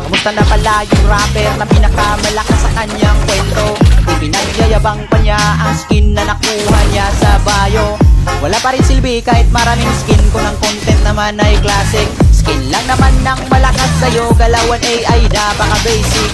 Kamusta na pala yung rapper na pinakamalakas sa kanyang kwento? Ipinagyayabang pa niya ang skin na nakuha niya sa bio. Wala pa rin silbi kahit maraming skin, kung ang content naman ay classic. Skin lang naman ng malakas sa'yo, galawan AI napaka-basic.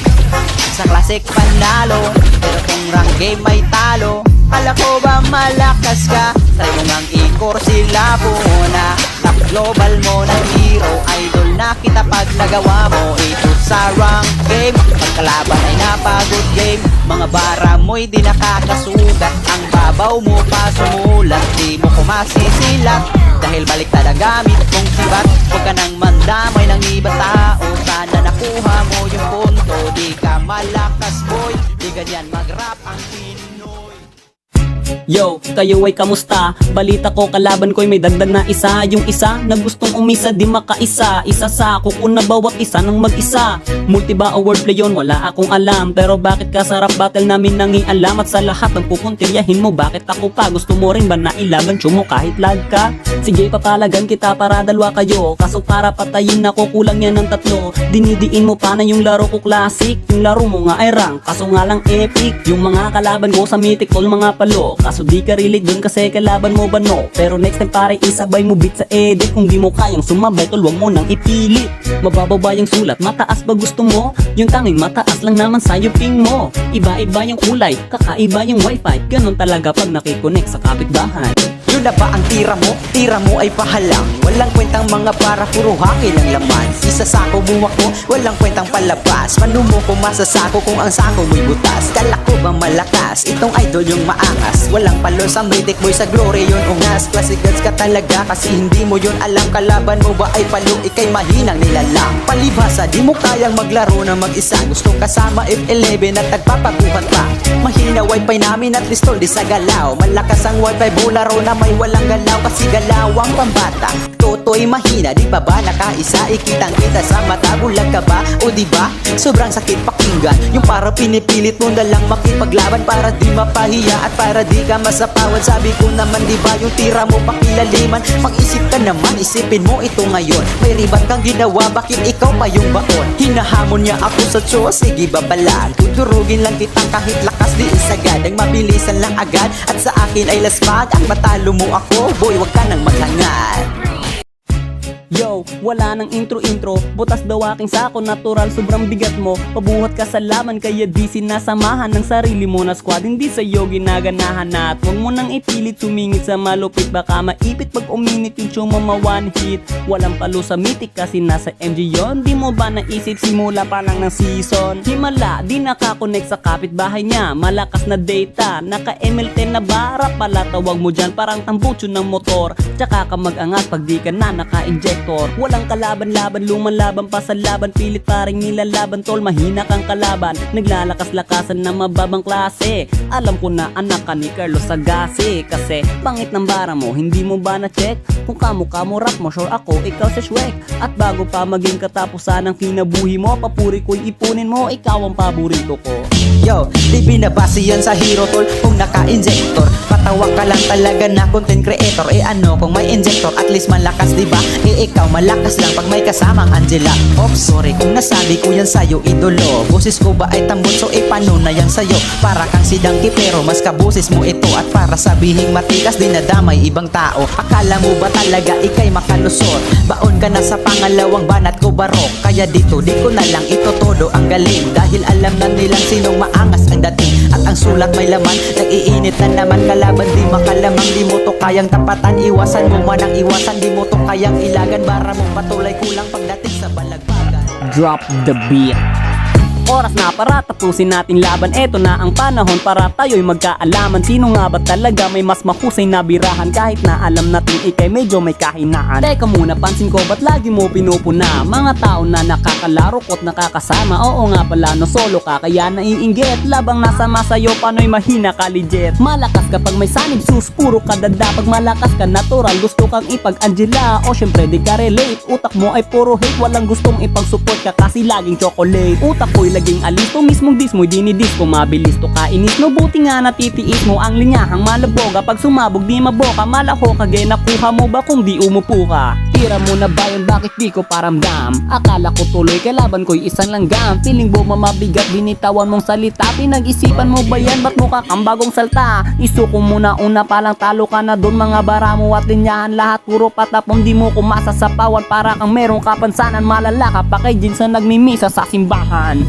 Sa classic panalo, pero kung rank game may talo. Kala ko ba malakas ka? Try mo ngang i-core sila muna. Top global mo ng hero, idol na kita pag nagawa mo ito sa rank game. Pagkalaban ay napagod game, mga bara mo'y di nakakasugat. Ang babaw mo pa sumulat, di mo kumasisilat dahil baliktad ang gamit mong sibat. Huwag ka nang mandamay ng ibang tao, sana nakuha mo yung punto. Di ka malakas boy, di ganyan mag-rap ang Pinoy. Yo, kayo ay kamusta? Balita ko kalaban ko'y may dagdag na isa. Yung isa na gustong umisa di makaisa. Isa sa kuko na bawat isa ng mag-isa. Multi ba o wordplay yun? Wala akong alam. Pero bakit ka sa rap battle namin nangialam? At sa lahat ng pupuntiryahin mo, bakit ako pa? Gusto mo rin ba na ilaban mo kahit lag ka? Sige papalagan kita para dalawa kayo. Kaso para patayin ako kulang yan ng tatlo. Dinidiin mo pa na yung laro ko classic. Yung laro mo nga ay rank, kaso nga lang epic. Yung mga kalaban ko sa mythic all mga palo. Kaso di ka relate dun kasi kalaban mo ba no? Pero next time pare isabay mo beat sa edit. Kung di mo kayang sumabay tol wag mo nang ipilit. Mabababa yung sulat, mataas ba gusto mo? Yung tanging mataas lang naman sa'yo ping mo. Iba-iba yung kulay, kakaiba yung wifi. Ganon talaga pag nakikonek sa kapitbahay. Yun na ba ang tira mo? Tira mo ay pahalang. Walang kwentang mga para puro hangin ang laman. Isa sako buwak mo, walang kwentang palabas. Paano mo kung masasako kung ang sako mo'y butas? Kala ko ba malakas? Itong idol yung maangas. Walang palo sa mythic boy, sa glory yun ungas. Classic gods ka talaga kasi hindi mo yun alam. Kalaban mo ba ay palo, ikay mahinang nilalang. Palibhasa, di mo kayang maglaro na mag-isa. Gusto kasama F11 at nagpapaguhat pa. Mahina wifi namin at listol di sa galaw. Malakas ang wifi bularo na may walang galaw kasi galawang pambata. Toto'y mahina, di pa ba nakaisa? Ikitang kita sa mata, bulag ka ba? O di ba? Sobrang sakit pakinggan. Yung para pinipilit mo na lang makipaglaban para di mapahiya at para di ka masapawad. Sabi ko naman di ba yung tira mo pakilaliman? Mag-isip ka naman, isipin mo ito ngayon. May riban kang ginawa, bakit ikaw pa yung baon? Hinahamon niya ako sa Diyos, sige babalag. Tuturugin lang kitang kahit lakas di isagad. Ang mabilisan lang agad at sa akin ay lasmag. At matalo mo ako, boy wag ka nang maghangad. Yo, wala nang intro-intro. Butas daw aking sako, natural sobrang bigat mo. Pabuhat ka sa laman kaya di sinasamahan ng sarili mo na squad. Hindi sa'yo ginaganahan na at huwag mo nang ipilit sumingit sa malupit. Baka maipit pag uminit yung show mo one hit. Walang palo sa mythic kasi nasa MG yon. Di mo ba naisip simula pa lang ng season? Himala, di nakakonect sa kapitbahay niya. Malakas na data, naka ML10 na bara pala. Tawag mo dyan parang tambutso ng motor. Tsaka ka mag-angat pag di ka na naka-inject. Walang kalaban-laban, lumalaban pa sa laban. Pilit paring nilalaban tol, mahina kang kalaban. Naglalakas-lakasan na mababang klase. Alam ko na anak ka ni Carlos Sagasi. Kasi pangit ng bara mo, hindi mo ba na-check? Kung kamukha mo rap mo, sure ako, ikaw si Shrek. At bago pa maging katapusan ng kinabuhi mo, papuri ko'y ipunin mo, ikaw ang paborito ko. Yo, di binabase yan sa hero tol kung naka-injector. Patawa ka lang talaga na content creator. Eh ano kung may injector, at least malakas diba? Eh ikaw malakas lang pag may kasamang Angela. Oops, sorry kung nasabi ko yan sa'yo idolo. Boses ko ba ay tambon, so eh paano na yan sa'yo? Para kang si Dangki pero mas kaboses mo ito. At para sabihing matikas dinadamay ibang tao. Akala mo ba talaga ikay makalusot? Baon ka na sa pangalawang banat ko barok. Kaya dito di ko na lang ito todo ang galing. Dahil alam na nilang sinong maangas ang dating. At ang sulat may laman, nag-iinit na naman. Kalaban di makalamang, di mo to kayang tapatan. Iwasan mo man ang iwasan, di mo to kayang ilagan. Bara mo patuloy kulang pagdating sa balagbagan. Drop the beat. Oras na para tapusin natin laban. Eto na ang panahon para tayo'y magkaalaman. Sino nga ba talaga may mas mahusay na birahan? Kahit na alam natin ikay medyo may kahinaan. Teka muna, pansin ko ba't lagi mo pinupuna? Mga tao na nakakalaro ko't nakakasama. Oo nga pala no, solo ka kaya naiinggit. Labang nasa masayo pano'y mahina ka legit. Malakas kapag may sanib sus, puro ka dada. Pag malakas ka natural, gusto kang ipag-Angela. O syempre di ka relate, utak mo ay puro hate. Walang gustong ipag-support ka kasi laging chocolate. Utak ko'y laging alis to, mismong dis mo'y dinidis ko. Mabilis to kainis no, buti nga natitiis mo ang linyahang malaboga. Pag sumabog di maboka, malaho ka, nakuha mo ba kung di umupo ka? Tira mo na ba yun? Bakit di ko paramdam? Akala ko tuloy kalaban ko'y isang langgam. Feeling mo mamabigat, binitawan mong salita. Pinag-isipan mo ba yan? Ba't mukha kang bagong salta? Isuko mo na una palang talo ka na doon. Mga bara mo at linyahan lahat puro patapon. Di mo kumasa sa pawan para kang merong kapansanan. Malala ka pa kay Jinsan nagmimisa sa simbahan.